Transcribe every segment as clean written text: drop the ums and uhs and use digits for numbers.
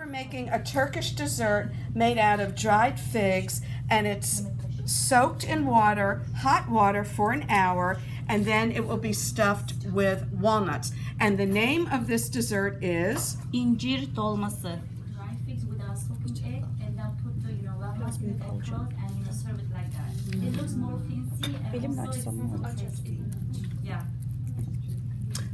We're making a Turkish dessert made out of dried figs, and it's soaked in water, hot water, for an hour, and then it will be stuffed with walnuts. And the name of this dessert is Incir Dolmasi. Dry figs with a soaking egg, and then put the walnuts in the cloth and serve it like that. It looks more fancy and also it's yeah.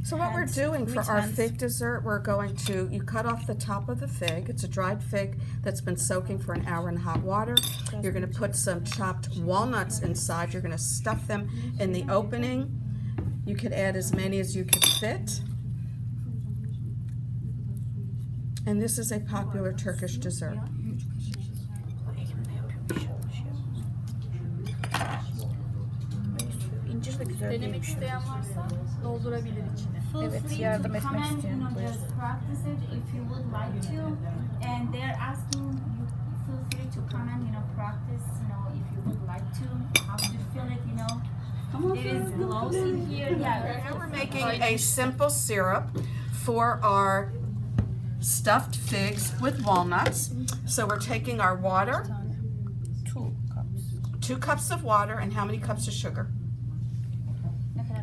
So what we're doing for our fig dessert, we're going to, you cut off the top of the fig. It's a dried fig that's been soaking for an hour in hot water. You're going to put some chopped walnuts inside. You're going to stuff them in the opening. You could add as many as you could fit. And this is a popular Turkish dessert. Denemek isteyen varsa doldurabilir içine. Evet, yardım etmek isteyen. Just practice it if you would like to, and they're asking you. Feel free to comment, practice, if you would like to. How to feel it, It is glows in here. Yeah. Now we're making a simple syrup for our stuffed figs with walnuts. So we're taking our water, 2 cups of water, and how many cups of sugar?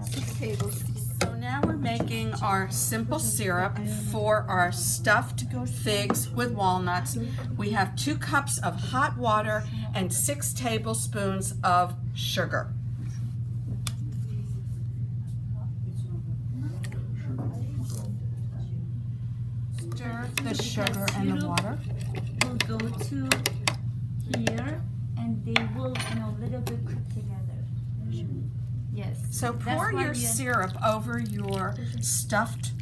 6 tablespoons. So now we're making our simple syrup for our stuffed figs with walnuts. We have 2 cups of hot water and 6 tablespoons of sugar. Stir the sugar and the water. Will go to here, and they will, little bit cook together. Yes. So pour your syrup over your stuffed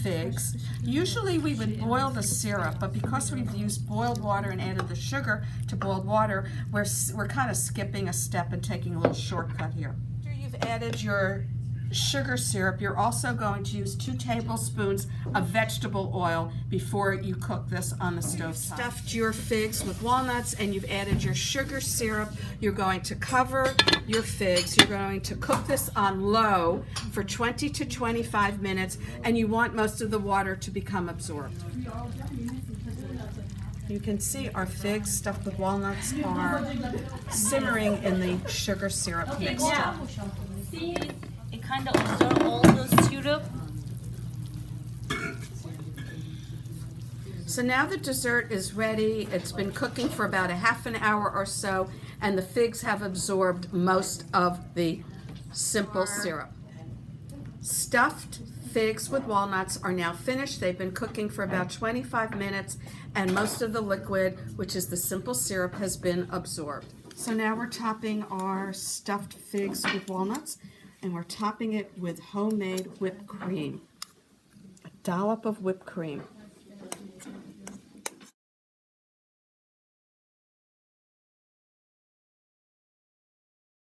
figs. Usually we would boil the syrup, but because we've used boiled water and added the sugar to boiled water, we're kind of skipping a step and taking a little shortcut here. After you've added your sugar syrup, you're also going to use 2 tablespoons of vegetable oil before you cook this on the stove. Stuffed your figs with walnuts and you've added your sugar syrup. You're going to cover your figs. You're going to cook this on low for 20 to 25 minutes, and you want most of the water to become absorbed. You can see our figs stuffed with walnuts are simmering in the sugar syrup mixture. See, it kind of absorbs all the syrup. So now the dessert is ready. It's been cooking for about a half an hour or so, and the figs have absorbed most of the simple syrup. Stuffed figs with walnuts are now finished. They've been cooking for about 25 minutes, and most of the liquid, which is the simple syrup, has been absorbed. So now we're topping our stuffed figs with walnuts, and we're topping it with homemade whipped cream. A dollop of whipped cream.